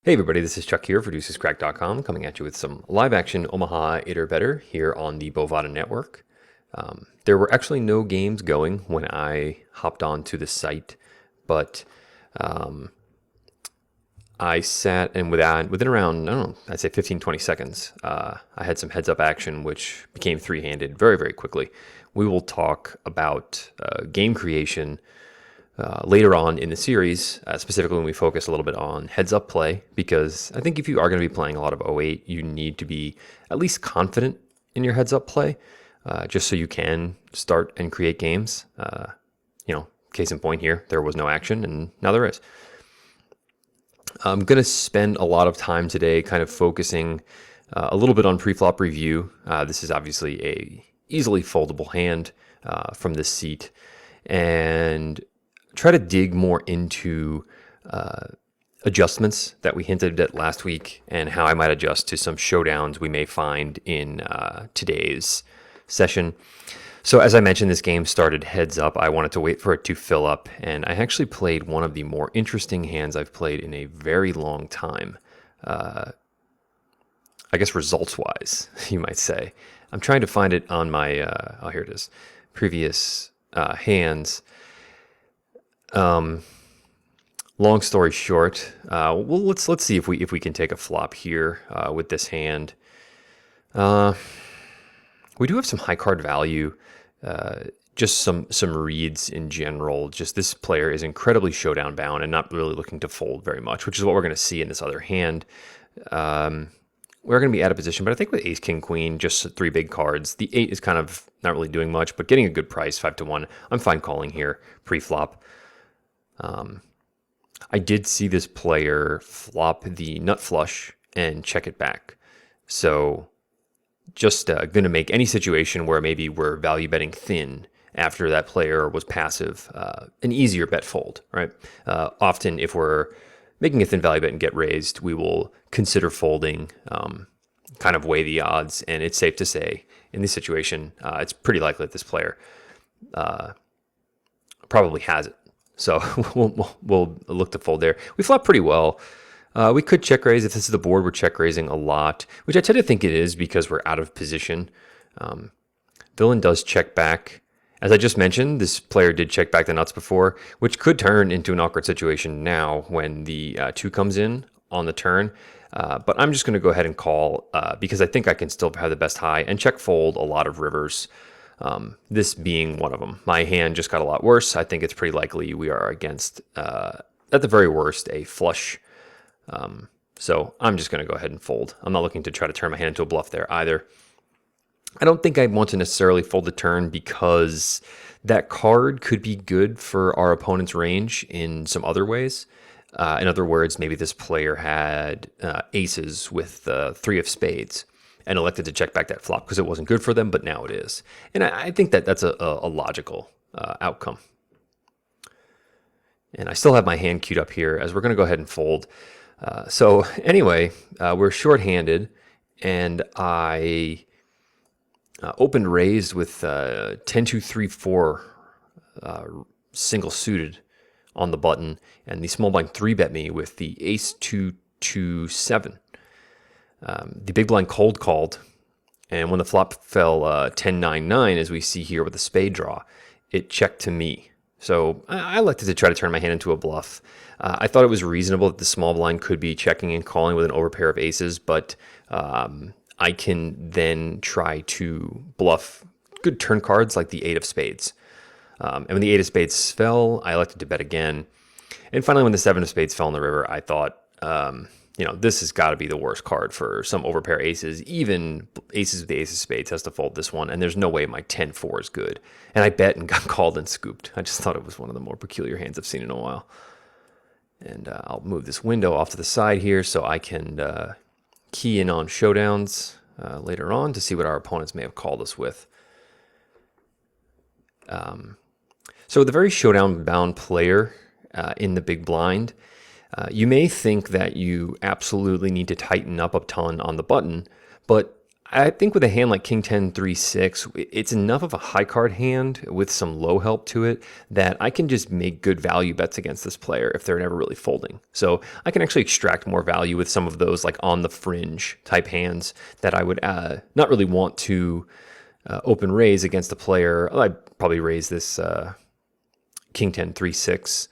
Hey everybody, this is Chuck here for deucescrack.com, coming at you with some live action Omaha 8 or better here on the Bovada Network. There were actually no games going when I hopped onto the site, but I sat and within around, I don't know, I'd say 15, 20 seconds, I had some heads up action which became three-handed very, very quickly. We will talk about game creation later on in the series, specifically when we focus a little bit on heads-up play, because I think if you are going to be playing a lot of 08, you need to be at least confident in your heads-up play, just so you can start and create games. Case in point here, there was no action, and now there is. I'm going to spend a lot of time today kind of focusing a little bit on pre-flop review. This is obviously a easily foldable hand from this seat, and try to dig more into adjustments that we hinted at last week and how I might adjust to some showdowns we may find in today's session. So as I mentioned, this game started heads up. I wanted to wait for it to fill up, and I actually played one of the more interesting hands I've played in a very long time. I guess results-wise, you might say. I'm trying to find it on my, here it is, previous hands. Long story short, let's see if we can take a flop here with this hand. We do have some high card value, just some reads in general. Just this player is incredibly showdown bound and not really looking to fold very much, which is what we're going to see in this other hand. We're going to be out of position, but I think with ace, king, queen, just three big cards, the 8 is kind of not really doing much, but getting a good price, 5-1. I'm fine calling here pre-flop. I did see this player flop the nut flush and check it back. So just going to make any situation where maybe we're value betting thin after that player was passive an easier bet fold, right? Often if we're making a thin value bet and get raised, we will consider folding, kind of weigh the odds. And it's safe to say in this situation, it's pretty likely that this player probably has it. So we'll look to fold there. We flop pretty well. We could check raise. If this is the board, we're check raising a lot, which I tend to think it is because we're out of position. Villain does check back. As I just mentioned, this player did check back the nuts before, which could turn into an awkward situation now when the 2 comes in on the turn. But I'm just going to go ahead and call because I think I can still have the best high and check fold a lot of rivers. This being one of them. My hand just got a lot worse. I think it's pretty likely we are against, at the very worst, a flush. So I'm just going to go ahead and fold. I'm not looking to try to turn my hand into a bluff there either. I don't think I want to necessarily fold the turn because that card could be good for our opponent's range in some other ways. In other words, maybe this player had aces with 3 of spades and elected to check back that flop because it wasn't good for them, but now it is. And I think that that's a logical outcome. And I still have my hand queued up here as we're going to go ahead and fold. So anyway, we're shorthanded, and I opened raised with 10-2-3-4 single suited on the button, and the small blind 3-bet me with the ace 2-2-7. The big blind cold called, and when the flop fell 10-9-9, as we see here with the spade draw, it checked to me. So I elected to try to turn my hand into a bluff. I thought it was reasonable that the small blind could be checking and calling with an overpair of aces, but I can then try to bluff good turn cards like the 8 of spades. And when the 8 of spades fell, I elected to bet again. And finally, when the 7 of spades fell in the river, I thought, this has got to be the worst card for some overpair aces. Even aces with the ace of spades has to fold this one, and there's no way my 10-4 is good. And I bet and got called and scooped. I just thought it was one of the more peculiar hands I've seen in a while. And I'll move this window off to the side here so I can key in on showdowns later on to see what our opponents may have called us with. So the very showdown-bound player in the big blind, you may think that you absolutely need to tighten up a ton on the button, but I think with a hand like King 10, 3, 6, it's enough of a high card hand with some low help to it that I can just make good value bets against this player if they're never really folding. So I can actually extract more value with some of those like on the fringe type hands that I would not really want to open raise against a player. I'd probably raise this King 10, 3, 6.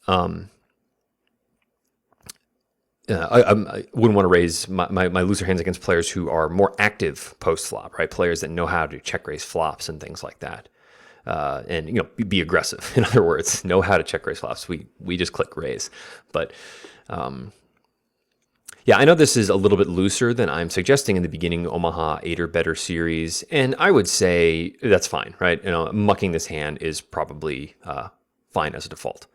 I wouldn't want to raise my looser hands against players who are more active post flop, right? Players that know how to check raise flops and things like that, and be aggressive. In other words, know how to check raise flops. We just click raise, but yeah, I know this is a little bit looser than I'm suggesting in the beginning Omaha 8 or better series, and I would say that's fine, right? Mucking this hand is probably fine as a default.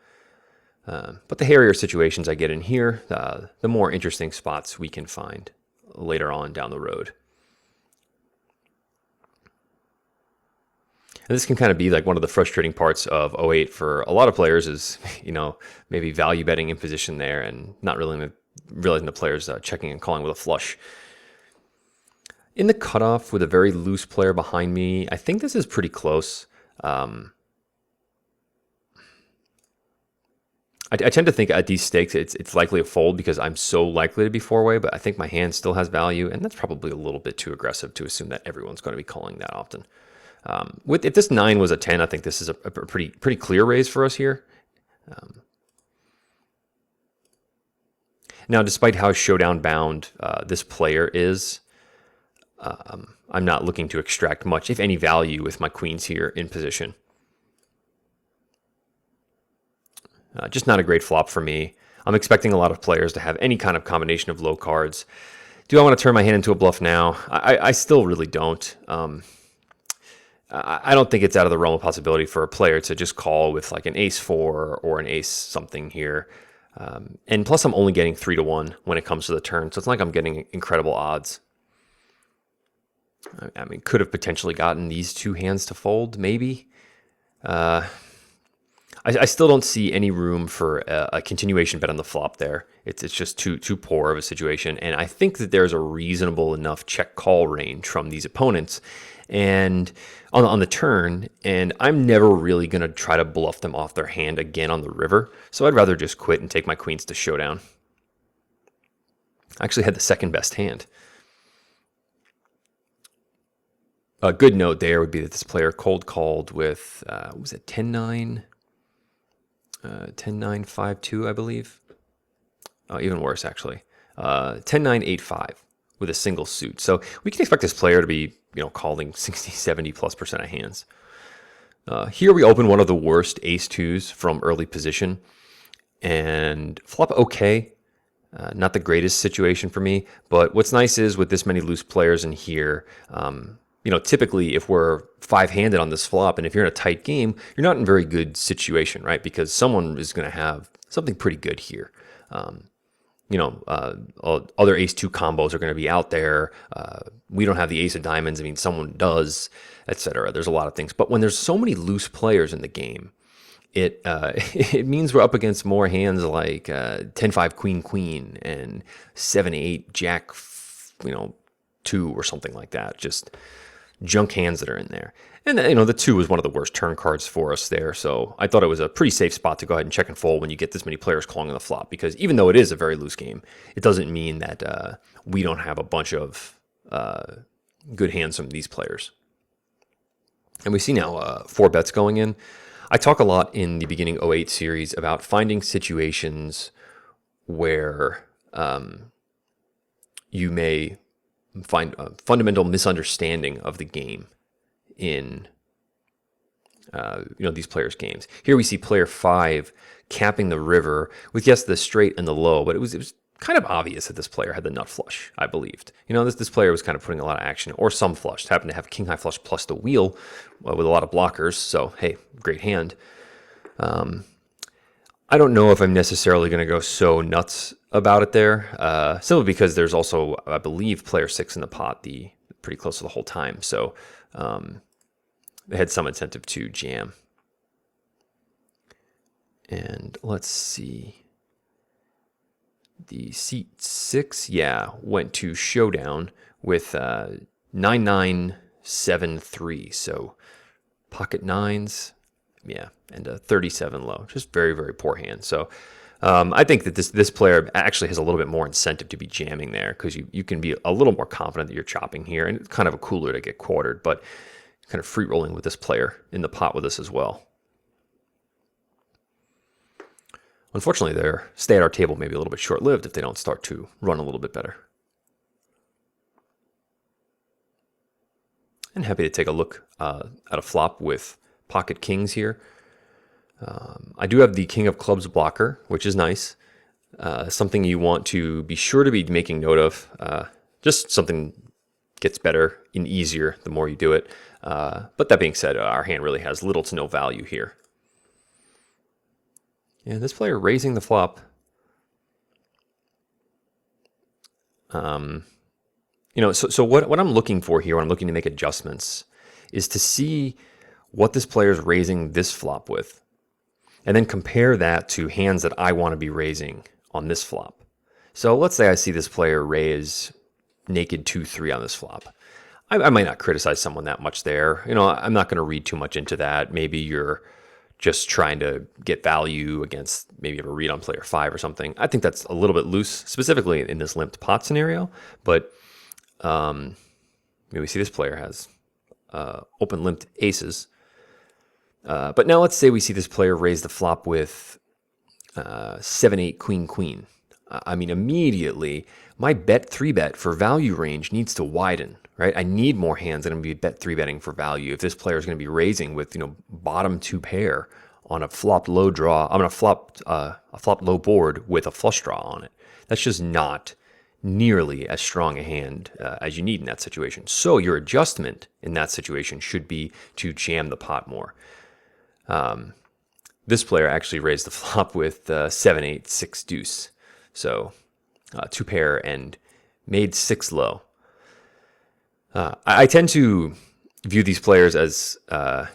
But the hairier situations I get in here, the more interesting spots we can find later on down the road. And this can kind of be like one of the frustrating parts of 08 for a lot of players is, maybe value betting in position there and not really realizing the player's checking and calling with a flush. In the cutoff with a very loose player behind me, I think this is pretty close. I tend to think at these stakes it's likely a fold because I'm so likely to be four-way, but I think my hand still has value, and that's probably a little bit too aggressive to assume that everyone's going to be calling that often. If this 9 was a 10, I think this is a pretty clear raise for us here. Now, despite how showdown bound this player is, I'm not looking to extract much, if any, value with my queens here in position. Just not a great flop for me. I'm expecting a lot of players to have any kind of combination of low cards. Do I want to turn my hand into a bluff now? I still really don't. I don't think it's out of the realm of possibility for a player to just call with like an ace 4 or an ace something here. And plus I'm only getting 3-1 when it comes to the turn, so it's not like I'm getting incredible odds. I mean, could have potentially gotten these two hands to fold, maybe. I still don't see any room for a continuation bet on the flop there. It's just too poor of a situation, and I think that there's a reasonable enough check call range from these opponents, and on the turn, and I'm never really going to try to bluff them off their hand again on the river, so I'd rather just quit and take my queens to showdown. I actually had the second best hand. A good note there would be that this player cold called with, what was it, 10-9? 10-9, 5-2, I believe. Oh, even worse, actually. 10-9, 8-5 with a single suit. So we can expect this player to be, calling 60, 70+% of hands. Here we open one of the worst ace-2s from early position. And flop okay. Not the greatest situation for me. But what's nice is with this many loose players in here, typically if we're 5-handed on this flop and if you're in a tight game, you're not in a very good situation, right? Because someone is going to have something pretty good here. Other ace-2 combos are going to be out there. We don't have the ace of diamonds. I mean, someone does, etc. There's a lot of things. But when there's so many loose players in the game, it means we're up against more hands like 10-5 queen and 7-8 jack, 2 or something like that. Just junk hands that are in there. And, the 2 was one of the worst turn cards for us there. So I thought it was a pretty safe spot to go ahead and check and fold when you get this many players calling on the flop. Because even though it is a very loose game, it doesn't mean that we don't have a bunch of good hands from these players. And we see now 4 bets going in. I talk a lot in the beginning 08 series about finding situations where you may find a fundamental misunderstanding of the game in these players' games. Here we see player 5 capping the river with, yes, the straight and the low, but it was kind of obvious that this player had the nut flush, I believed. This player was kind of putting a lot of action, or some flush. Happened to have king high flush plus the wheel with a lot of blockers, so hey, great hand. I don't know if I'm necessarily going to go so nuts about it there, simply because there's also, I believe, player 6 in the pot, pretty close to the whole time. So they had some incentive to jam. And let's see. The seat 6, yeah, went to showdown with 9973. So pocket nines, yeah, and a 37 low. Just very, very poor hand. So I think that this player actually has a little bit more incentive to be jamming there, because you can be a little more confident that you're chopping here, and it's kind of a cooler to get quartered, but kind of free rolling with this player in the pot with us as well. Unfortunately, their stay at our table may be a little bit short-lived if they don't start to run a little bit better. And happy to take a look at a flop with pocket kings here. I do have the king of clubs blocker, which is nice. Something you want to be sure to be making note of. Just something gets better and easier the more you do it. But that being said, our hand really has little to no value here. And this player raising the flop. So what I'm looking for here when I'm looking to make adjustments is to see what this player is raising this flop with, and then compare that to hands that I want to be raising on this flop. So let's say I see this player raise naked 2-3 on this flop. I might not criticize someone that much there. I'm not going to read too much into that. Maybe you're just trying to get value against maybe a read on player 5 or something. I think that's a little bit loose, specifically in this limped pot scenario. But maybe we see this player has open limped aces. But now let's say we see this player raise the flop with 7-8 queen queen. I mean, immediately my bet 3-bet for value range needs to widen, right? I need more hands that I'm going to be bet 3-betting for value. If this player is going to be raising with bottom 2 pair on a flopped low draw, I'm going to flop a flop low board with a flush draw on it. That's just not nearly as strong a hand as you need in that situation. So your adjustment in that situation should be to jam the pot more. This player actually raised the flop with 7-8 6 deuce. So 2 pair and made 6 low. I tend to view these players as, or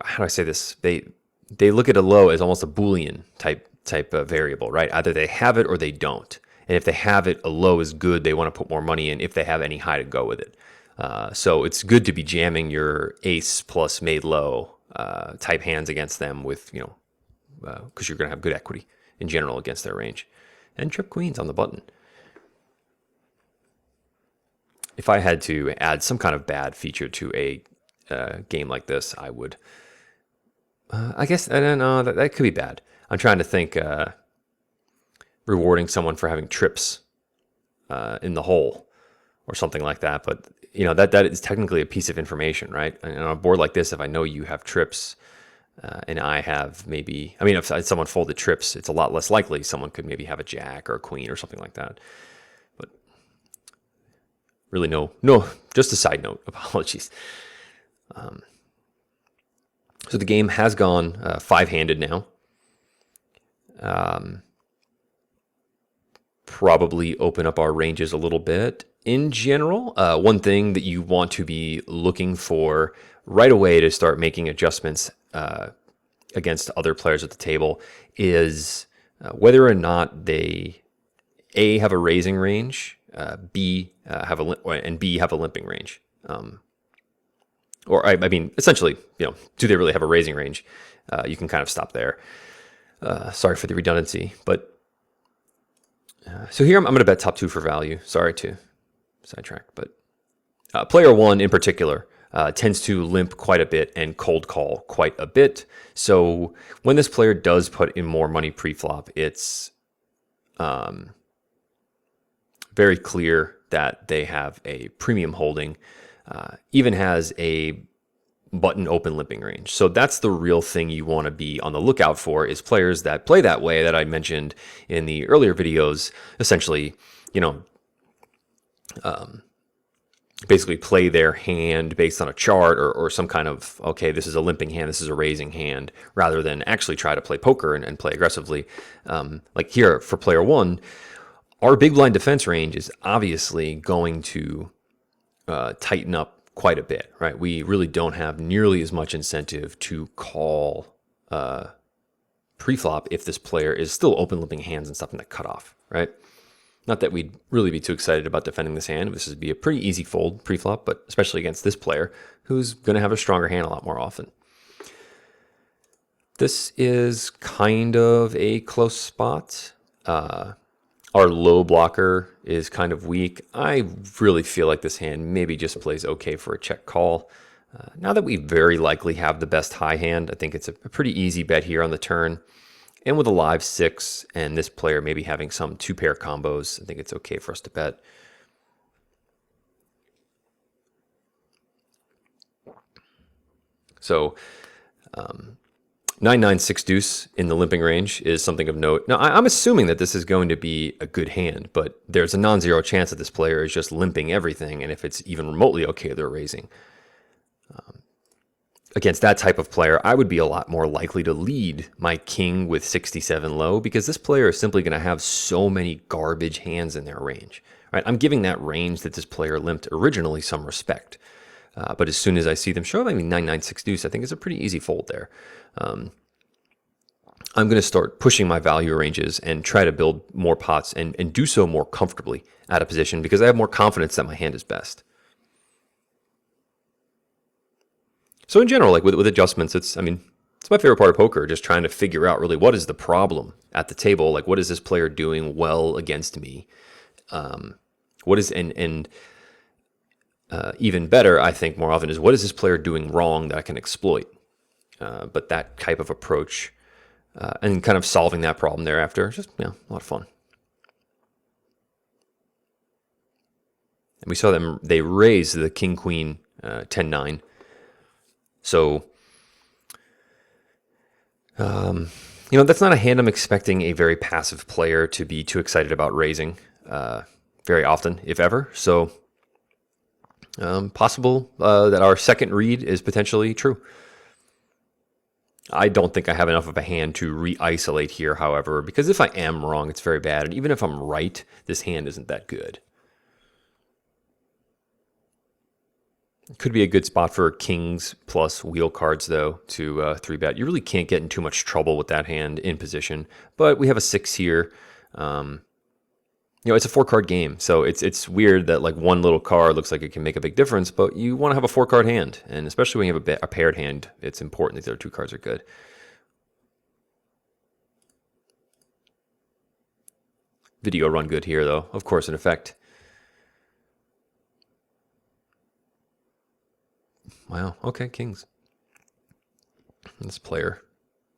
how do I say this? They look at a low as almost a Boolean type of variable, right? Either they have it or they don't. And if they have it, a low is good. They want to put more money in if they have any high to go with it. So it's good to be jamming your ace plus made low type hands against them with, because you're going to have good equity in general against their range. And trip queens on the button. If I had to add some kind of bad feature to a game like this, I would. I guess I don't know. That could be bad. I'm trying to think. Rewarding someone for having trips in the hole or something like that, but that is technically a piece of information, right? And on a board like this, if I know you have trips and I have if someone folded trips, it's a lot less likely someone could maybe have a jack or a queen or something like that. But really, no. Just a side note. Apologies. So the game has gone 5-handed now. Probably open up our ranges a little bit. In general, one thing that you want to be looking for right away to start making adjustments against other players at the table is whether or not they A, have a raising range, B, have a limping range. Or essentially, do they really have a raising range? You can kind of stop there. Sorry for the redundancy, but so here I'm going to bet top 2 for value. Sorry to sidetrack, but player 1 in particular tends to limp quite a bit and cold call quite a bit. So when this player does put in more money pre-flop, it's very clear that they have a premium holding, even has a button open limping range. So that's the real thing you want to be on the lookout for, is players that play that way that I mentioned in the earlier videos. Essentially, basically play their hand based on a chart or some kind of, okay, this is a limping hand, this is a raising hand, rather than actually try to play poker and play aggressively. Like here for player 1, our big blind defense range is obviously going to tighten up quite a bit, right? We really don't have nearly as much incentive to call pre-flop if this player is still open limping hands and stuff in the cutoff, right? Not that we'd really be too excited about defending this hand. This would be a pretty easy fold pre-flop, but especially against this player who's going to have a stronger hand a lot more often. This is kind of a close spot. Our low blocker is kind of weak. I really feel like this hand maybe just plays okay for a check call. Now that we very likely have the best high hand, I think it's a pretty easy bet here on the turn. And with a live 6 and this player maybe having some 2-pair combos, I think it's okay for us to bet. So 9-9-6 deuce in the limping range is something of note. Now, I'm assuming that this is going to be a good hand, but there's a non-zero chance that this player is just limping everything, and if it's even remotely okay, they're raising. Against that type of player, I would be a lot more likely to lead my king with 67 low, because this player is simply going to have so many garbage hands in their range. Right? I'm giving that range that this player limped originally some respect. But as soon as I see them show up, 9-9-6 deuce, I think it's a pretty easy fold there. I'm going to start pushing my value ranges and try to build more pots and do so more comfortably out of position, because I have more confidence that my hand is best. So in general, like with adjustments, it's my favorite part of poker, just trying to figure out really what is the problem at the table. Like, what is this player doing well against me? Even better, I think more often, is what is this player doing wrong that I can exploit? But that type of approach and kind of solving that problem thereafter, just a lot of fun. And we saw them, they raised the king, queen, 10-9. So, that's not a hand I'm expecting a very passive player to be too excited about raising very often, if ever. So, possible that our second read is potentially true. I don't think I have enough of a hand to re-isolate here, however, because if I am wrong, it's very bad. And even if I'm right, this hand isn't that good. It could be a good spot for kings plus wheel cards, though, to 3-bet. You really can't get in too much trouble with that hand in position. But we have a 6 here. It's a 4-card game, so it's weird that like one little card looks like it can make a big difference, but you want to have a 4-card hand, and especially when you have a paired hand, it's important that the other 2 cards are good. Video run good here, though, of course, in effect. Wow, okay, kings. This player.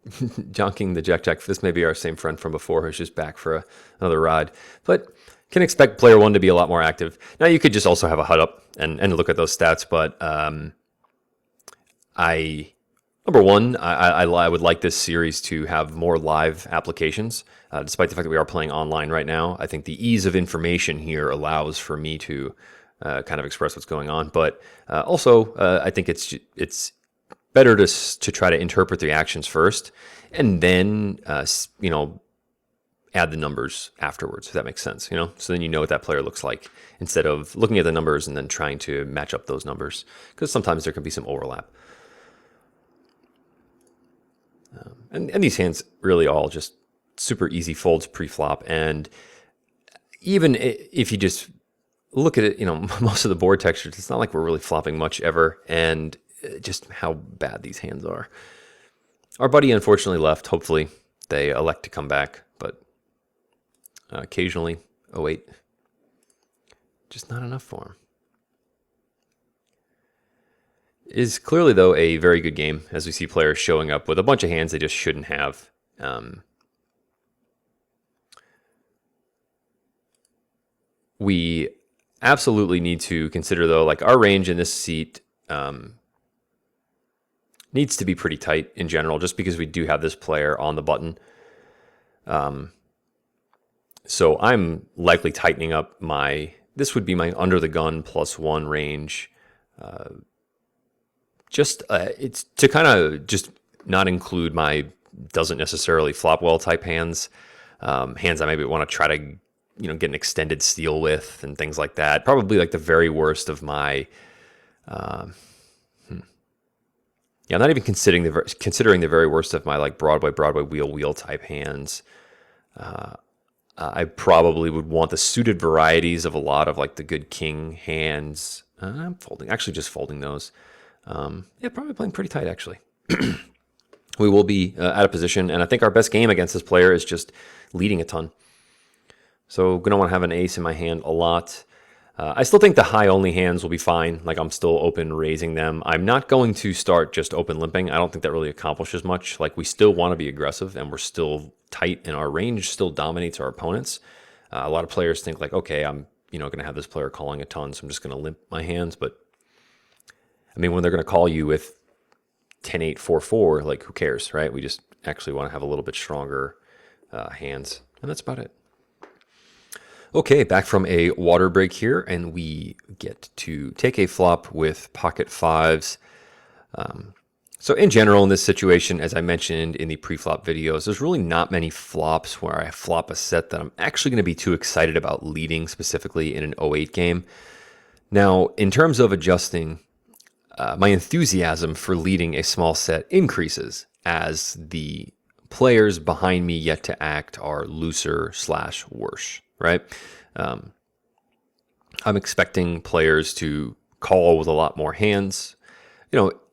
Jonking the Jack. This may be our same friend from before who's just back for another ride. But can expect player 1 to be a lot more active. Now, you could just also have a HUD up and look at those stats, but number one, I would like this series to have more live applications, despite the fact that we are playing online right now. I think the ease of information here allows for me to kind of express what's going on. But also, I think it's better to try to interpret the actions first, and then add the numbers afterwards, if that makes sense. So then you know what that player looks like, instead of looking at the numbers and then trying to match up those numbers, because sometimes there can be some overlap. And these hands really all just super easy folds pre-flop, and even if you just look at it, most of the board textures, it's not like we're really flopping much ever, and just how bad these hands are. Our buddy unfortunately left. Hopefully they elect to come back, but occasionally 08, just not enough for him. Is clearly, though, a very good game, as we see players showing up with a bunch of hands they just shouldn't have. We absolutely need to consider, though, like our range in this seat needs to be pretty tight in general, just because we do have this player on the button. So I'm likely tightening up this would be my under the gun +1 range. It's to kind of just not include my doesn't necessarily flop well type hands, hands I maybe want to try to get an extended steal with and things like that. Probably like the very worst of my. I'm not even considering the very worst of my like Broadway wheel type hands. I probably would want the suited varieties of a lot of like the good king hands. I'm folding, actually just folding those. Yeah, probably playing pretty tight actually. We will be out of position, and I think our best game against this player is just leading a ton. So going to want to have an ace in my hand a lot. I still think the high only hands will be fine. Like I'm still open raising them. I'm not going to start just open limping. I don't think that really accomplishes much. Like we still want to be aggressive and we're still tight and our range still dominates our opponents. A lot of players think like, okay, I'm going to have this player calling a ton, so I'm just going to limp my hands. But I mean, when they're going to call you with 10-8, 4-4, like who cares, right? We just actually want to have a little bit stronger hands, and that's about it. Okay, back from a water break here, and we get to take a flop with pocket fives. So in general, in this situation, as I mentioned in the pre-flop videos, there's really not many flops where I flop a set that I'm actually going to be too excited about leading, specifically in an 08 game. Now, in terms of adjusting, my enthusiasm for leading a small set increases as the players behind me yet to act are looser / worse, right? I'm expecting players to call with a lot more hands.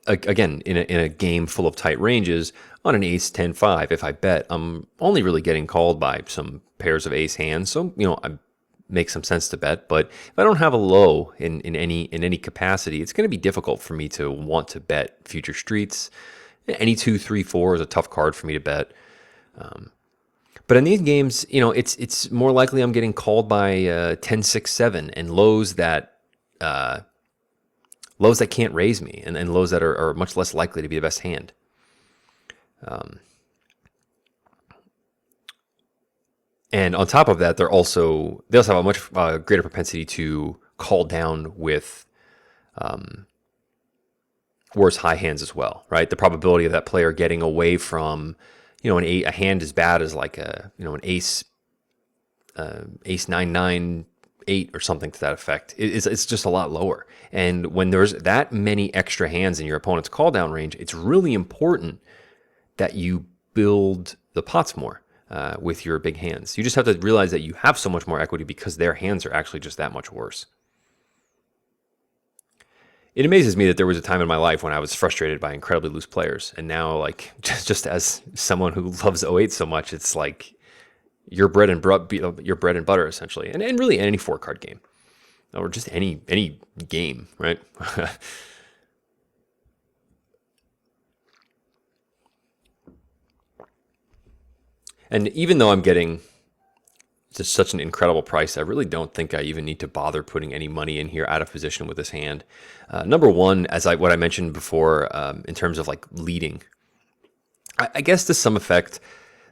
Again, in a game full of tight ranges, on an ace 10-5, if I bet, I'm only really getting called by some pairs of ace hands. So, I make some sense to bet. But if I don't have a low in any capacity, it's going to be difficult for me to want to bet future streets. Any 2, 3, 4 is a tough card for me to bet. But in these games, it's more likely I'm getting called by 10, 6, 7 and lows that can't raise me and lows that are much less likely to be the best hand. And on top of that, they also have a much greater propensity to call down with worse high hands as well, right? The probability of that player getting away from a hand as bad as like an ace 9-9 8 or something to that effect, it's just a lot lower. And when there's that many extra hands in your opponent's call down range, it's really important that you build the pots more with your big hands. You just have to realize that you have so much more equity because their hands are actually just that much worse. It amazes me that there was a time in my life when I was frustrated by incredibly loose players. And now, like, just as someone who loves 08 so much, it's like your bread and butter, essentially. And really any 4-card game. Or just any game, right? And even though I'm getting just such an incredible price, I really don't think I even need to bother putting any money in here out of position with this hand. Number one, what I mentioned before, in terms of like leading, I guess to some effect,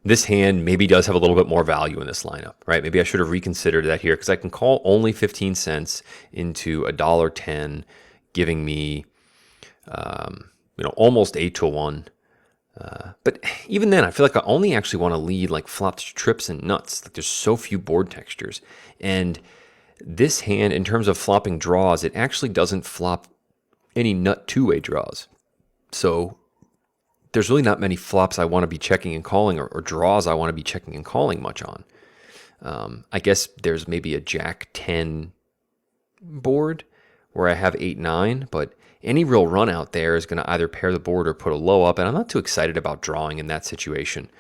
this hand maybe does have a little bit more value in this lineup, right? Maybe I should have reconsidered that here because I can call only 15 cents into $1.10, giving me, almost 8-1. But even then, I feel like I only actually want to lead like flops, trips, and nuts. Like there's so few board textures. And this hand, in terms of flopping draws, it actually doesn't flop any nut two-way draws. So there's really not many flops I want to be checking and calling or draws I want to be checking and calling much on. I guess there's maybe a Jack 10 board where I have 8-9, but any real run out there is going to either pair the board or put a low up, and I'm not too excited about drawing in that situation.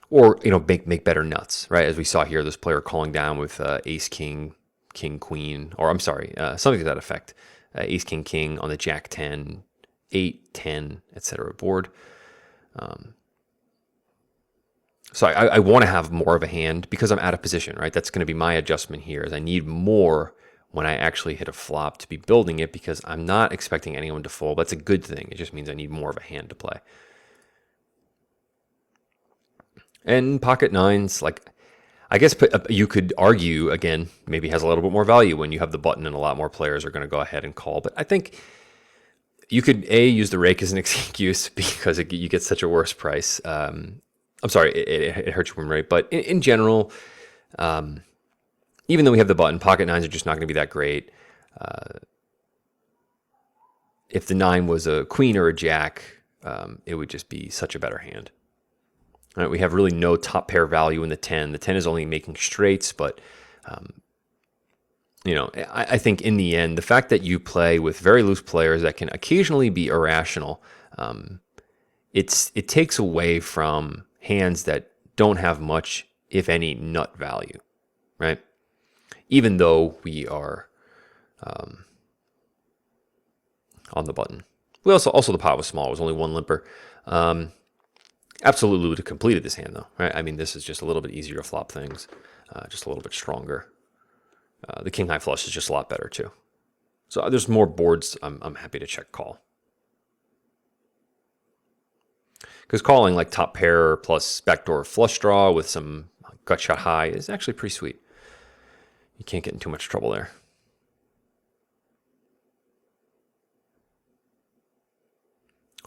Or make better nuts, right? As we saw here, this player calling down with ace, king, king, queen, or I'm sorry, something to that effect. Ace, king, king on the Jack 10, 8, 10, etc. board. So I want to have more of a hand because I'm out of position, right? That's going to be my adjustment here, is I need more when I actually hit a flop to be building it because I'm not expecting anyone to fold. That's a good thing. It just means I need more of a hand to play. And pocket nines, like, I guess you could argue, again, maybe has a little bit more value when you have the button and a lot more players are going to go ahead and call. But I think you could, use the rake as an excuse because you get such a worse price. I'm sorry, it hurts your win rate. But in general, even though we have the button, pocket nines are just not going to be that great. If the 9 was a queen or a jack, it would just be such a better hand. All right, we have really no top pair value in the 10. The 10 is only making straights, but I think in the end, the fact that you play with very loose players that can occasionally be irrational, it takes away from hands that don't have much, if any, nut value, right? Even though we are on the button. We also the pot was small. It was only one limper. Absolutely would have completed this hand though, right? I mean, this is just a little bit easier to flop things, just a little bit stronger. The king high flush is just a lot better too. So there's more boards I'm happy to check call. Because calling like top pair plus backdoor flush draw with some gut shot high is actually pretty sweet. You can't get in too much trouble there.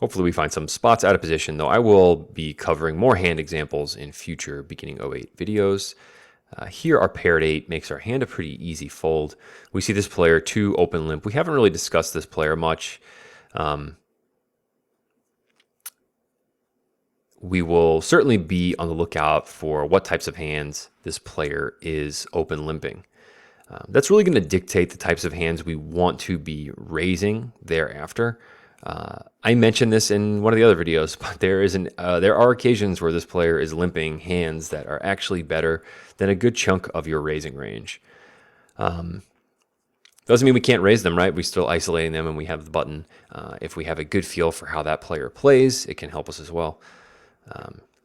Hopefully we find some spots out of position, though I will be covering more hand examples in future beginning 08 videos. Here our paired 8 makes our hand a pretty easy fold. We see this player 2 open limp. We haven't really discussed this player much. We will certainly be on the lookout for what types of hands this player is open limping. That's really going to dictate the types of hands we want to be raising thereafter. I mentioned this in one of the other videos, but there are occasions where this player is limping hands that are actually better than a good chunk of your raising range. Doesn't mean we can't raise them, right? We're still isolating them and we have the button. If we have a good feel for how that player plays, it can help us as well.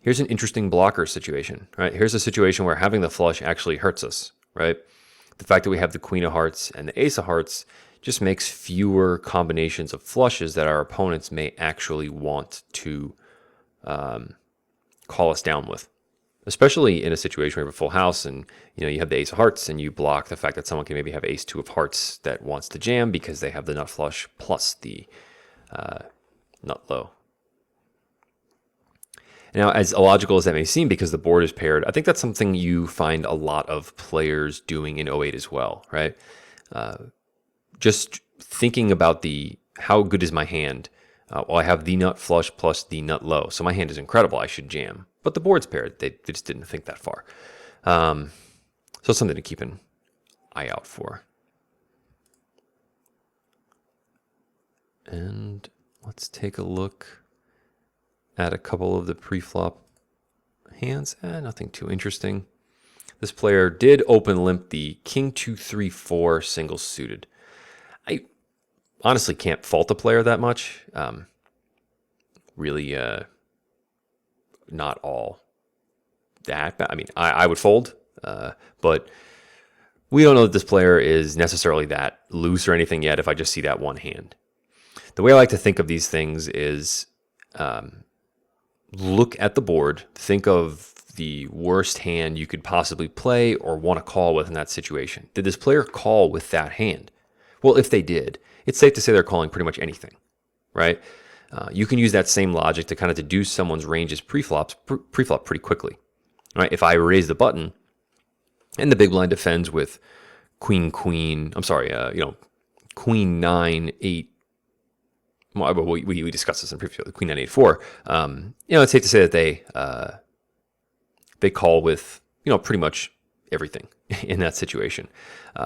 Here's an interesting blocker situation, right? Here's a situation where having the flush actually hurts us, right? The fact that we have the queen of hearts and the ace of hearts just makes fewer combinations of flushes that our opponents may actually want to call us down with. Especially in a situation where we have a full house and you have the ace of hearts and you block the fact that someone can maybe have ace 2 of hearts that wants to jam because they have the nut flush plus the nut low. Now, as illogical as that may seem because the board is paired, I think that's something you find a lot of players doing in 08 as well, right? Just thinking about how good is my hand? Well, I have the nut flush plus the nut low, so my hand is incredible. I should jam, but the board's paired. They just didn't think that far. So it's something to keep an eye out for. And let's take a look at a couple of the pre-flop hands. Nothing too interesting. This player did open limp the king 2 3 4 single suited. I honestly can't fault the player that much. Really, not all that bad. I mean, I would fold, but we don't know that this player is necessarily that loose or anything yet if I just see that one hand. The way I like to think of these things is look at the board, think of the worst hand you could possibly play or want to call with in that situation. Did this player call with that hand? Well, if they did, it's safe to say they're calling pretty much anything, right? You can use that same logic to kind of deduce someone's ranges pre-flop pretty quickly, right? If I raise the button and the big blind defends with queen 9 8. Well, we discussed this in previous the queen 9 8 4. It's safe to say that they call with pretty much everything in that situation.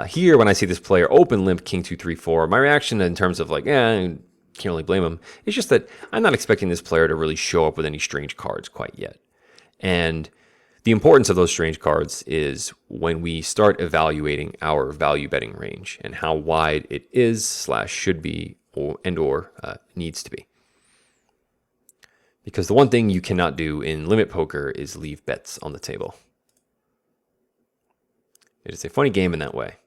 Here, when I see this player open limp king 2 3 4, my reaction in terms of can't really blame him. It's just that I'm not expecting this player to really show up with any strange cards quite yet. And the importance of those strange cards is when we start evaluating our value betting range and how wide it is / should be or needs to be. Because the one thing you cannot do in limit poker is leave bets on the table. It is a funny game in that way.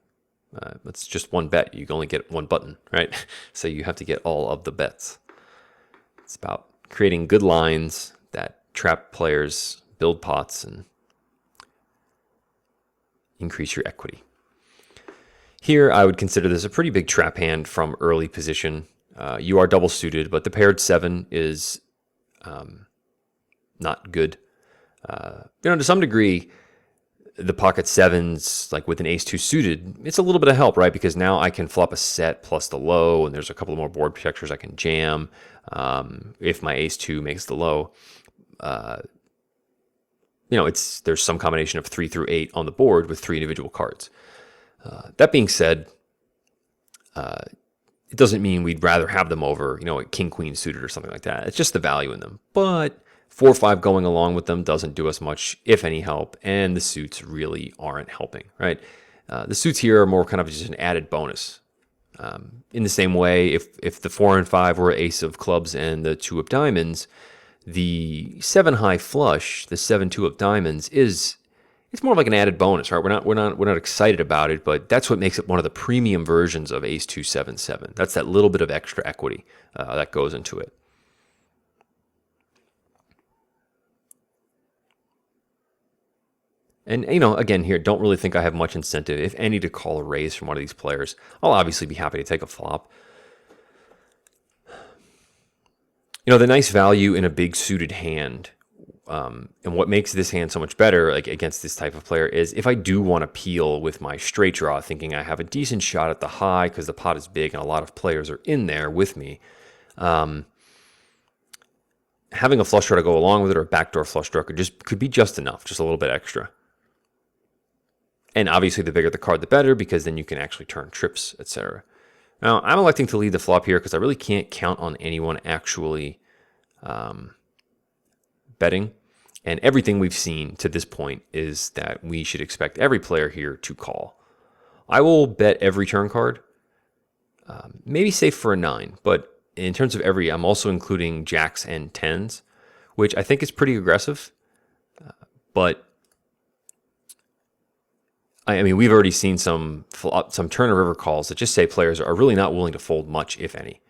It's just one bet. You can only get one button, right? So you have to get all of the bets. It's about creating good lines that trap players, build pots, and increase your equity. Here, I would consider this a pretty big trap hand from early position. You are double suited, but the paired 7 is not good. To some degree, the pocket 7s, like with an ace 2 suited, it's a little bit of help, right? Because now I can flop a set plus the low, and there's a couple more board protectors I can jam if my ace 2 makes the low. there's some combination of 3 through 8 on the board with 3 individual cards. That being said, it doesn't mean we'd rather have them over, a king, queen suited or something like that. It's just the value in them. But 4 or 5 going along with them doesn't do us much, if any help, and the suits really aren't helping, right? The suits here are more kind of just an added bonus. In the same way, if the 4 and 5 were ace of clubs and the 2 of diamonds, the 7 high flush, the 7-2 of diamonds it's more like an added bonus, right? We're not excited about it, but that's what makes it one of the premium versions of ace 2 7 7. That's that little bit of extra equity that goes into it. And, again, here, don't really think I have much incentive, if any, to call a raise from one of these players. I'll obviously be happy to take a flop. The nice value in a big suited hand, and what makes this hand so much better, like against this type of player, is if I do want to peel with my straight draw, thinking I have a decent shot at the high because the pot is big and a lot of players are in there with me, having a flush draw to go along with it or a backdoor flush draw could be just enough, just a little bit extra. And obviously, the bigger the card, the better, because then you can actually turn trips, etc. Now, I'm electing to lead the flop here because I really can't count on anyone actually betting. And everything we've seen to this point is that we should expect every player here to call. I will bet every turn card, maybe safe for a 9, but in terms of I'm also including jacks and 10s, which I think is pretty aggressive. But I mean, we've already seen some turn or river calls that just say players are really not willing to fold much, if any.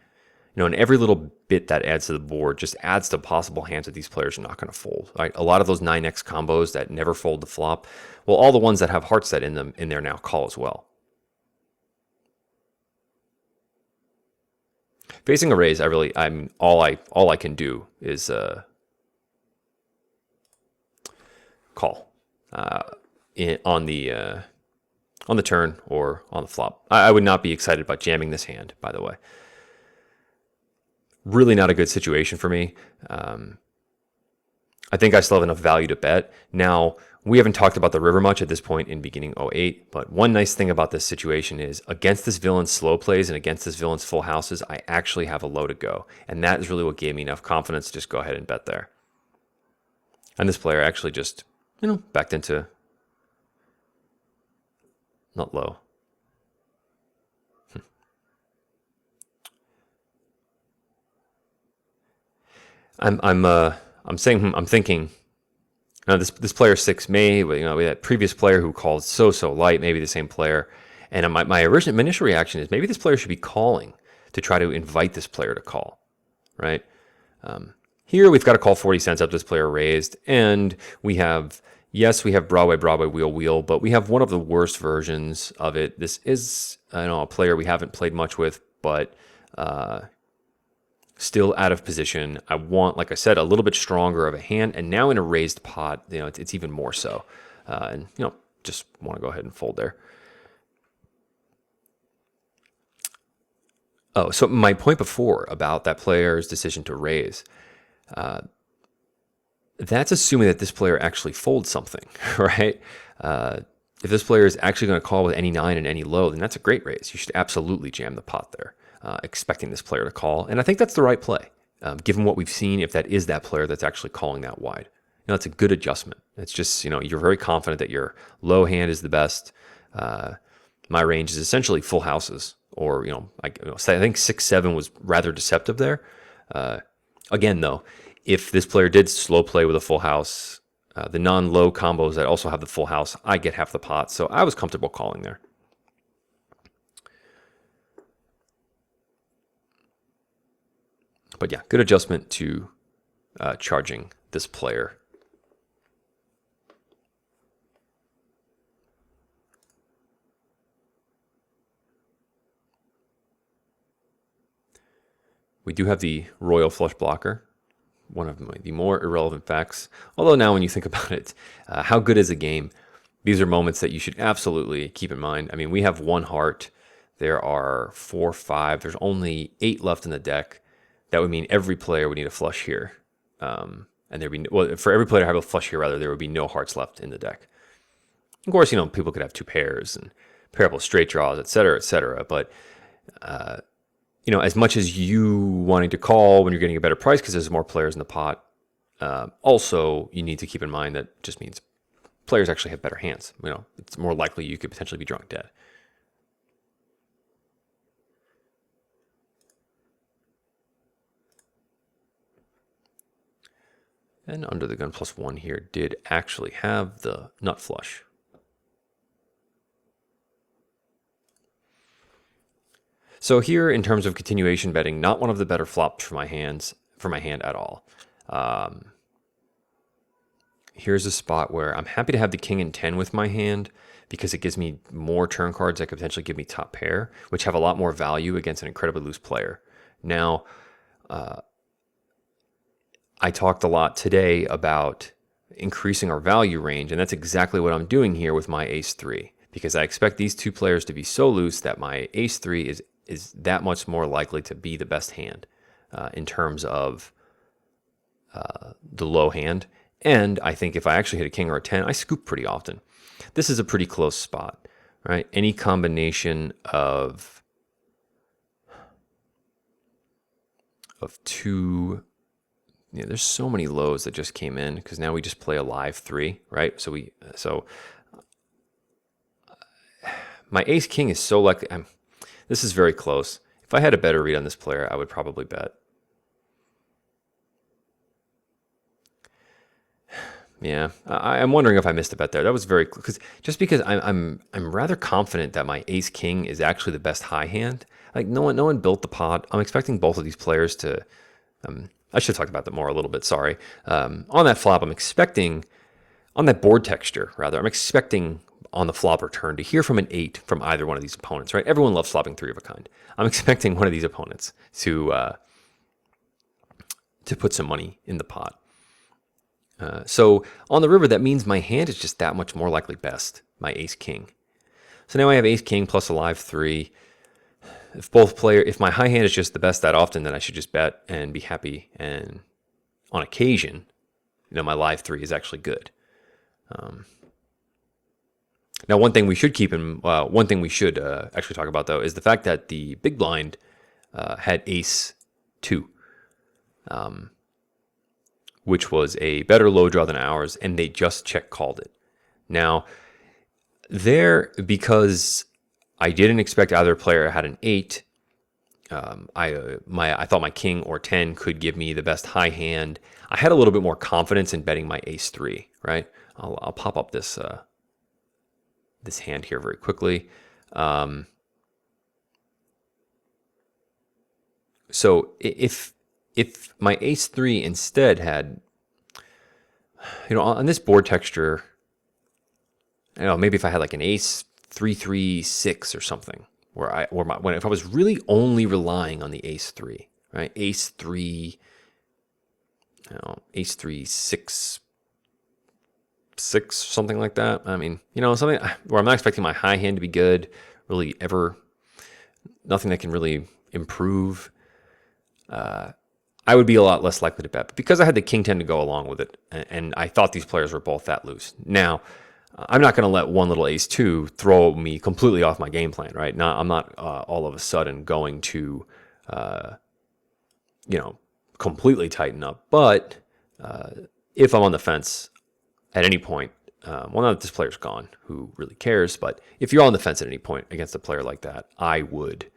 And every little bit that adds to the board just adds to possible hands that these players are not going to fold. Right? A lot of those 9x combos that never fold the flop, well, all the ones that have heart set in them in there now call as well. Facing a raise, all I can do is call on the turn or on the flop. I would not be excited about jamming this hand, by the way. Really not a good situation for me. I think I still have enough value to bet. Now, we haven't talked about the river much at this point in beginning 08, but one nice thing about this situation is against this villain's slow plays and against this villain's full houses, I actually have a low to go. And that is really what gave me enough confidence to just go ahead and bet there. And this player actually just, backed into not low. I'm thinking. Now this player 6 may, we had that previous player who called so light, maybe the same player, and my initial reaction is maybe this player should be calling to try to invite this player to call, right? Here we've got to call 40 cents up this player raised, and we have Broadway, wheel, but we have one of the worst versions of it. This is a player we haven't played much with, but still out of position. I want, like I said, a little bit stronger of a hand, and now in a raised pot, it's even more so. And just want to go ahead and fold there. Oh, so my point before about that player's decision to raise, that's assuming that this player actually folds something, right? If this player is actually going to call with any 9 and any low, then that's a great raise. You should absolutely jam the pot there, expecting this player to call. And I think that's the right play, given what we've seen, if that is that player that's actually calling that wide. It's a good adjustment. It's just, you're very confident that your low hand is the best. My range is essentially full houses, or, I think 6-7 was rather deceptive there. Again, though, if this player did slow play with a full house, the non-low combos that also have the full house, I get half the pot. So I was comfortable calling there. But yeah, good adjustment to charging this player. We do have the royal flush blocker, one of the more irrelevant facts. Although now when you think about it, how good is a game? These are moments that you should absolutely keep in mind. I mean, we have 1 heart. There are 4, 5. There's only 8 left in the deck. That would mean every player would need a flush here. and there'd be well, for every player to have a flush here, rather, there would be no hearts left in the deck. Of course, people could have two pairs and pair up with straight draws, et cetera, et cetera. But as much as you wanting to call when you're getting a better price because there's more players in the pot, also you need to keep in mind that just means players actually have better hands. It's more likely you could potentially be drunk dead. And under the gun +1 here did actually have the nut flush. So here, in terms of continuation betting, not one of the better flops for my hand at all. Here's a spot where I'm happy to have the king and 10 with my hand because it gives me more turn cards that could potentially give me top pair, which have a lot more value against an incredibly loose player. Now, I talked a lot today about increasing our value range, and that's exactly what I'm doing here with my ace-3, because I expect these two players to be so loose that my ace-3 is that much more likely to be the best hand in terms of the low hand. And I think if I actually hit a king or a 10, I scoop pretty often. This is a pretty close spot, right? Any combination of two... there's so many lows that just came in because now we just play a live 3, right? So my ace king is so likely. This is very close. If I had a better read on this player, I would probably bet. Yeah, I'm wondering if I missed a bet there. That was very because I'm rather confident that my ace king is actually the best high hand. Like no one built the pot. I'm expecting both of these players to. I should have talked about that more a little bit. Sorry. On that flop, I'm expecting on that board texture rather. I'm expecting on the flop or turn to hear from an 8 from either one of these opponents. Right? Everyone loves flopping 3 of a kind. I'm expecting one of these opponents to put some money in the pot. So on the river, that means my hand is just that much more likely best, my ace-king. So now I have ace-king plus a live 3. If my high hand is just the best that often, then I should just bet and be happy. And on occasion, my live 3 is actually good. Now, one thing we should actually talk about, though, is the fact that the big blind had ace-2. Which was a better low draw than ours, and they just check called it. Now, because I didn't expect either player had an 8, I thought my king or 10 could give me the best high hand. I had a little bit more confidence in betting my ace-3, right? I'll pop up this hand here very quickly. So if my ace-3 instead had, on this board texture, maybe if I had like an ace-3-3-6 or something, if I was really only relying on the ace-3, right? Ace-3, ace-3-6, something like that. I mean, something where I'm not expecting my high hand to be good, really ever, nothing that can really improve. I would be a lot less likely to bet. But because I had the king 10 to go along with it, and I thought these players were both that loose. Now, I'm not going to let one little ace-2 throw me completely off my game plan, right? I'm not all of a sudden going to, completely tighten up. But if I'm on the fence at any point, not that this player's gone, who really cares, but if you're on the fence at any point against a player like that, I would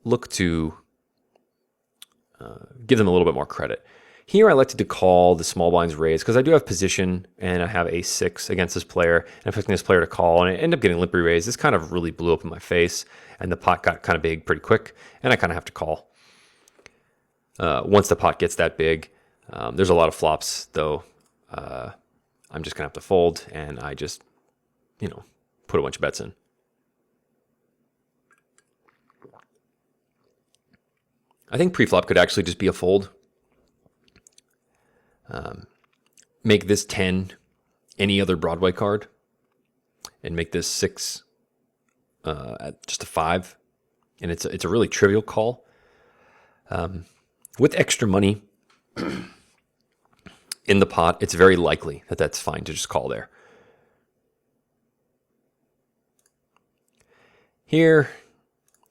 look to give them a little bit more credit. Here I elected to call the small blinds raise because I do have position and I have ace-6 against this player and I'm expecting this player to call and it ended up getting limp re-raised. This kind of really blew up in my face and the pot got kind of big pretty quick and I kind of have to call. Once the pot gets that big, there's a lot of flops though. I'm just going to have to fold and I just, put a bunch of bets in. I think pre-flop could actually just be a fold. Make this 10 any other Broadway card, and make this 6 at just a 5, and it's a really trivial call. With extra money, in the pot, it's very likely that that's fine to just call there. Here,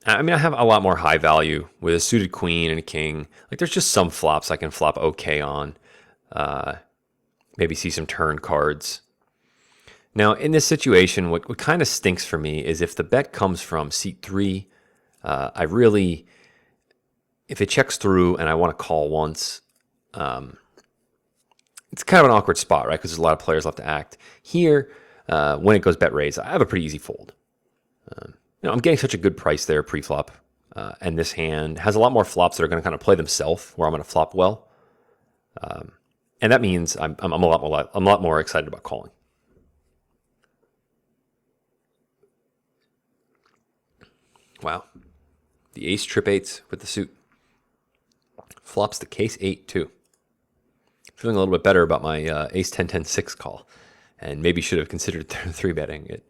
I mean, I have a lot more high value with a suited queen and a king. Like, there's just some flops I can flop okay on. Maybe see some turn cards. Now, in this situation, what kind of stinks for me is if the bet comes from seat 3, if it checks through and I want to call once, it's kind of an awkward spot, right? Because there's a lot of players left to act. Here, when it goes bet raise, I have a pretty easy fold. I'm getting such a good price there pre-flop, and this hand has a lot more flops that are going to kind of play themselves, where I'm going to flop well, and that means I'm a lot more excited about calling. Wow, the ace trip 8s with the suit flops the case 8 too. Feeling a little bit better about my ace 10-10-6 call, and maybe should have considered 3-betting it.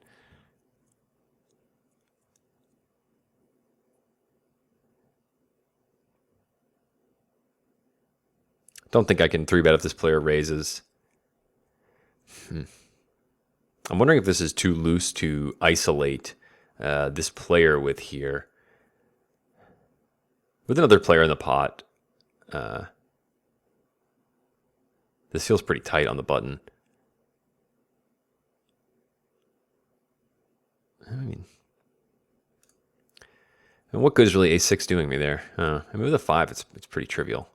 Don't think I can 3-bet if this player raises. I'm wondering if this is too loose to isolate this player with here. With another player in the pot, this feels pretty tight on the button. I mean, and what good is really ace-6 doing me there? I mean, with a 5, it's pretty trivial.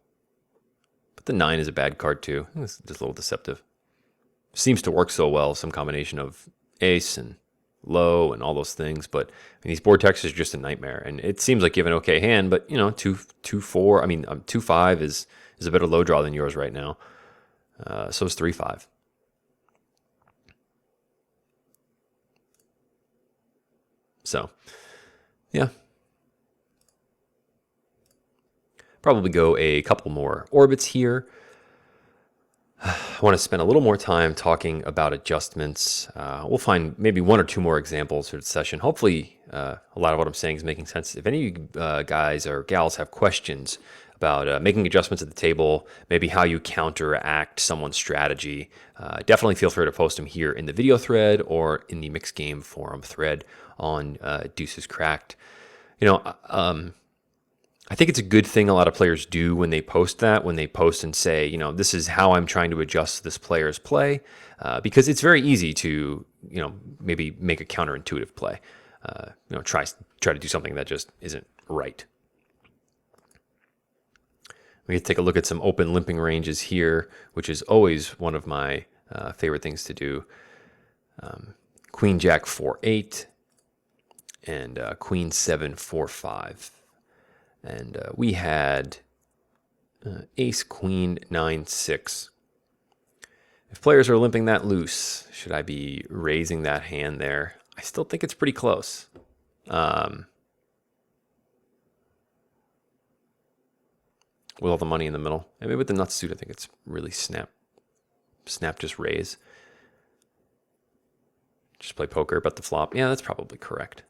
But the 9 is a bad card too. It's just a little deceptive. Seems to work so well, some combination of ace and low and all those things. But I mean, these board texts are just a nightmare. And it seems like you have an okay hand, but 2-4. I mean, 2-5 is a better low draw than yours right now. So is 3-5. So, yeah. Probably go a couple more orbits here. I want to spend a little more time talking about adjustments. We'll find maybe 1 or 2 more examples for the session. Hopefully, a lot of what I'm saying is making sense. If any of you guys or gals have questions about making adjustments at the table, maybe how you counteract someone's strategy, definitely feel free to post them here in the video thread or in the Mixed Game Forum thread on Deuces Cracked. I think it's a good thing a lot of players do when they post that, when they post and say, this is how I'm trying to adjust this player's play, because it's very easy to, maybe make a counterintuitive play, try to do something that just isn't right. We can take a look at some open limping ranges here, which is always one of my favorite things to do. Queen Jack 4-8 and Queen 7 4-5. And we had Ace Queen 9-6. If players are limping that loose, should I be raising that hand there? I still think it's pretty close. With all the money in the middle. And maybe with the nuts suit, I think it's really snap, just raise. Just play poker, bet the flop. Yeah, that's probably correct.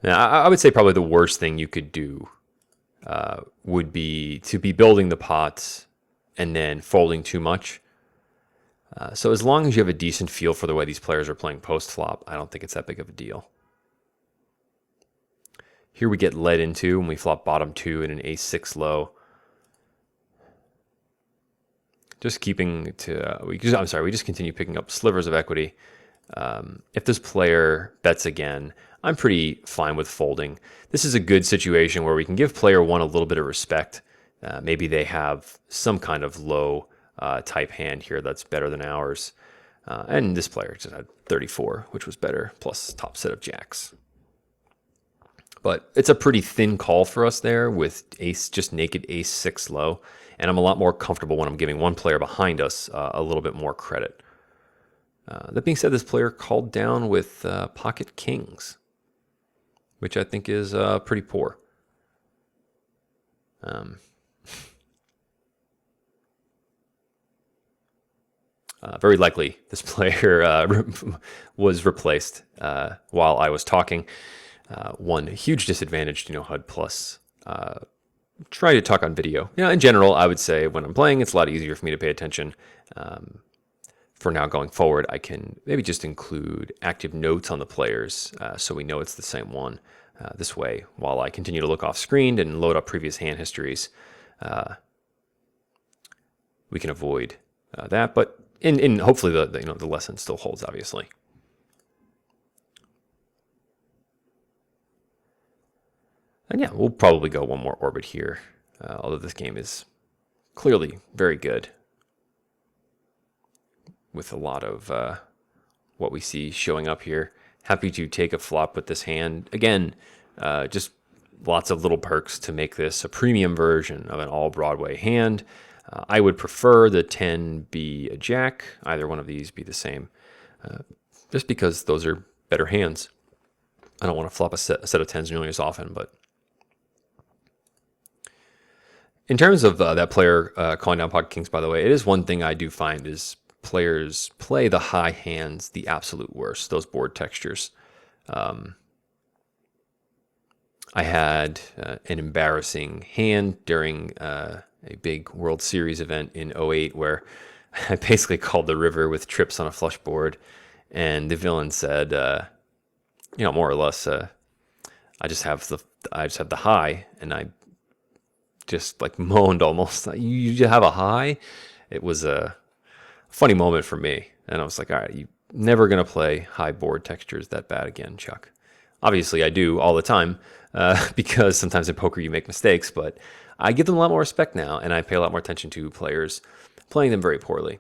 Now, I would say probably the worst thing you could do would be to be building the pots and then folding too much. So as long as you have a decent feel for the way these players are playing post-flop, I don't think it's that big of a deal. Here we get led into when we flop bottom 2 in an ace-6 low. Just keeping to, we just continue picking up slivers of equity. If this player bets again, I'm pretty fine with folding. This is a good situation where we can give player 1 a little bit of respect. Maybe they have some kind of low type hand here that's better than ours. And this player just had 34, which was better, plus top set of jacks. But it's a pretty thin call for us there with ace, just naked ace-6 low. And I'm a lot more comfortable when I'm giving one player behind us a little bit more credit. That being said, this player called down with pocket kings, which I think is pretty poor. Very likely this player was replaced while I was talking. One huge disadvantage to HUD Plus. Try to talk on video. In general, I would say when I'm playing, it's a lot easier for me to pay attention. For now going forward, I can maybe just include active notes on the players so we know it's the same one. This way, while I continue to look off screen and load up previous hand histories, we can avoid that. But in hopefully the lesson still holds, obviously. And yeah, we'll probably go one more orbit here, although this game is clearly very good with a lot of what we see showing up here. Happy to take a flop with this hand. Again, just lots of little perks to make this a premium version of an all Broadway hand. I would prefer the 10 be a jack, either one of these be the same, just because those are better hands. I don't want to flop a set of 10s nearly as often, but in terms of that player calling down pocket kings, by the way, it is one thing I do find is players play the high hands the absolute worst, those board textures. I had an embarrassing hand during a big World Series event in 2008 where I basically called the river with trips on a flush board, and the villain said, more or less, I just have the high, and I just like moaned almost. You have a high? It was a funny moment for me, and I was like, all right, you're never gonna play high board textures that bad again, Chuck. Obviously, I do all the time because sometimes in poker you make mistakes, but I give them a lot more respect now, and I pay a lot more attention to players playing them very poorly.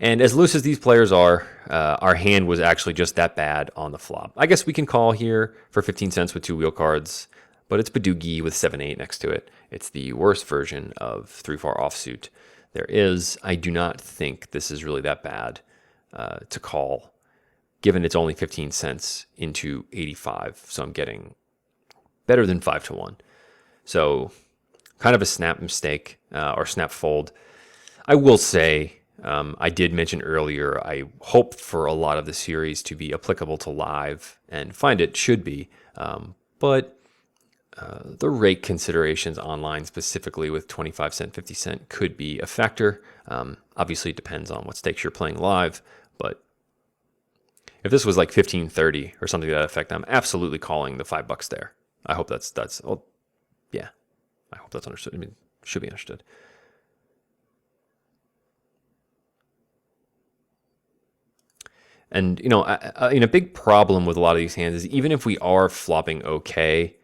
And as loose as these players are, our hand was actually just that bad on the flop. I guess we can call here for 15 cents with 2 wheel cards, but it's Badugi with 7-8 next to it. It's the worst version of 3-far offsuit there is. I do not think this is really that bad to call, given it's only 15 cents into 85. So I'm getting better than 5-1. So kind of a snap mistake or snap fold. I will say, I did mention earlier, I hope for a lot of the series to be applicable to live, and find it should be. But the rate considerations online, specifically with 25 cent, 50 cent, could be a factor. Obviously, it depends on what stakes you're playing live. But if this was like 15-30 or something to that effect, I'm absolutely calling the $5 there. I hope that's well, yeah. I hope that's understood. I mean, should be understood. And a big problem with a lot of these hands is even if we are flopping okay,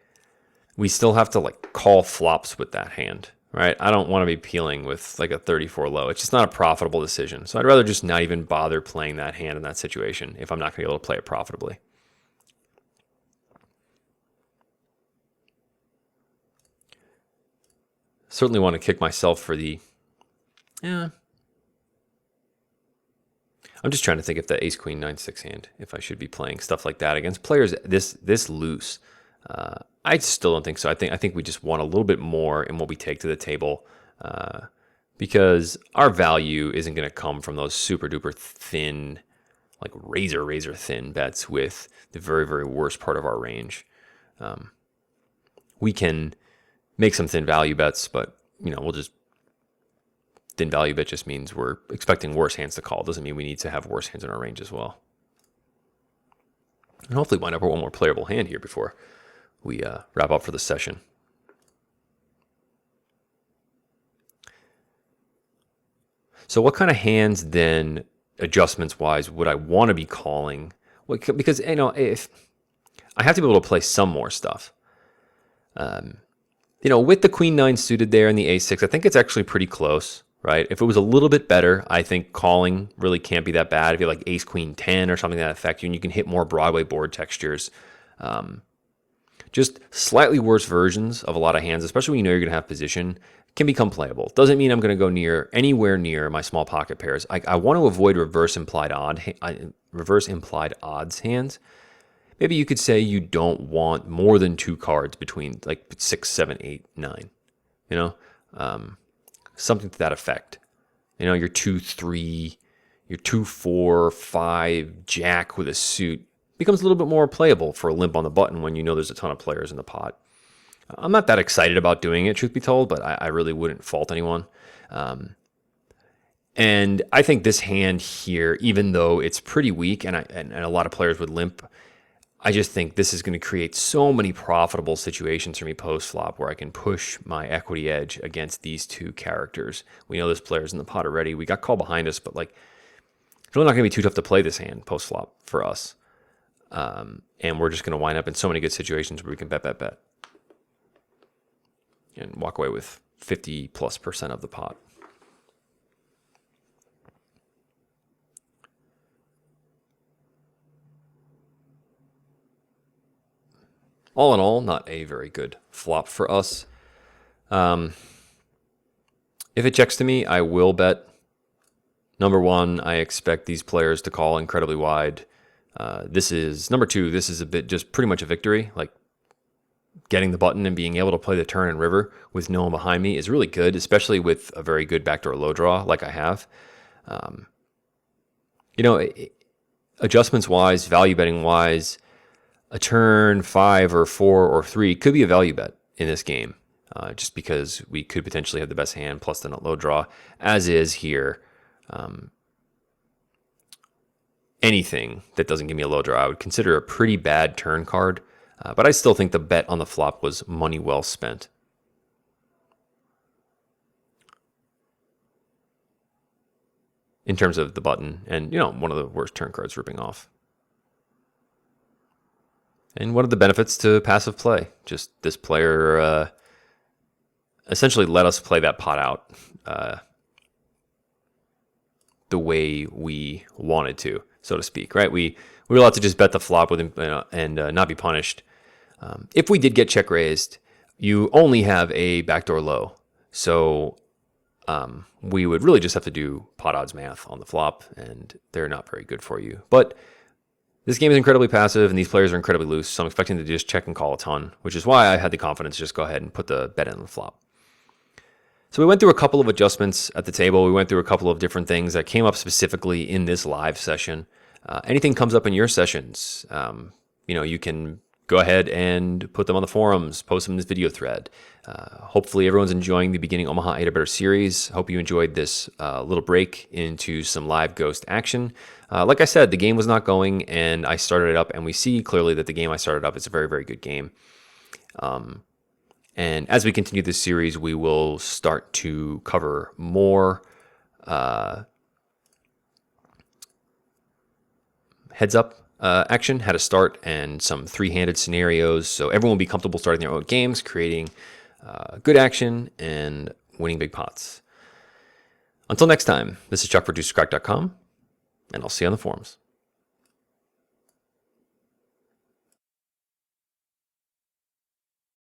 we still have to like call flops with that hand, right? I don't want to be peeling with like a 34 low. It's just not a profitable decision. So I'd rather just not even bother playing that hand in that situation if I'm not going to be able to play it profitably. Certainly want to kick myself for the, I'm just trying to think if the ace queen 9-6 hand, if I should be playing stuff like that against players this loose. I still don't think so. I think we just want a little bit more in what we take to the table, because our value isn't going to come from those super duper thin, like razor thin bets with the very, very worst part of our range. We can make some thin value bets, but we'll just thin value bet just means we're expecting worse hands to call. Doesn't mean we need to have worse hands in our range as well. And hopefully wind up with one more playable hand here before we wrap up for the session. So what kind of hands then, adjustments wise, would I want to be calling? Well, because if I have to be able to play some more stuff. With the queen 9 suited there and the ace 6, I think it's actually pretty close, right? If it was a little bit better, I think calling really can't be that bad. If you have like ace queen 10 or something that affect you, and you can hit more Broadway board textures. Just slightly worse versions of a lot of hands, especially when you know you're going to have position, can become playable. Doesn't mean I'm going to go anywhere near my small pocket pairs. I want to avoid reverse implied odds hands. Maybe you could say you don't want more than 2 cards between like 6, 7, 8, 9. Something to that effect. Your 2, 3, your 2, 4, 5 jack with a suit becomes a little bit more playable for a limp on the button when you know there's a ton of players in the pot. I'm not that excited about doing it, truth be told, but I really wouldn't fault anyone. And I think this hand here, even though it's pretty weak and a lot of players would limp, I just think this is going to create so many profitable situations for me post-flop where I can push my equity edge against these two characters. We know this player's in the pot already. We got call behind us, but like, it's really not going to be too tough to play this hand post-flop for us. And we're just going to wind up in so many good situations where we can bet, and walk away with 50+% of the pot. All in all, not a very good flop for us. If it checks to me, I will bet. Number one, I expect these players to call incredibly wide. Number two, this is a bit just pretty much a victory. Like, getting the button and being able to play the turn and river with no one behind me is really good, especially with a very good backdoor low draw like I have. Adjustments wise, value betting wise, a turn 5 or 4 or 3 could be a value bet in this game, just because we could potentially have the best hand plus the nut low draw, as is here. Anything that doesn't give me a low draw, I would consider a pretty bad turn card, but I still think the bet on the flop was money well spent. In terms of the button, and one of the worst turn cards ripping off. And what are the benefits to passive play? Just this player essentially let us play that pot out the way we wanted to, so to speak, right? We were allowed to just bet the flop with him and not be punished. If we did get check raised, you only have a backdoor low. So we would really just have to do pot odds math on the flop, and they're not very good for you. But this game is incredibly passive, and these players are incredibly loose, so I'm expecting to just check and call a ton, which is why I had the confidence to just go ahead and put the bet in on the flop. So we went through a couple of adjustments at the table. We went through a couple of different things that came up specifically in this live session. Anything comes up in your sessions, you can go ahead and put them on the forums, post them in this video thread. Hopefully everyone's enjoying the Beginning Omaha 8 or Better series. Hope you enjoyed this little break into some live Ghost action. Like I said, the game was not going, and I started it up, and we see clearly that the game I started up is a very, very good game. And as we continue this series, we will start to cover more heads up action, how to start, and some three-handed scenarios. So everyone will be comfortable starting their own games, creating good action, and winning big pots. Until next time, this is Chuck for DeuceCrack.com, and I'll see you on the forums.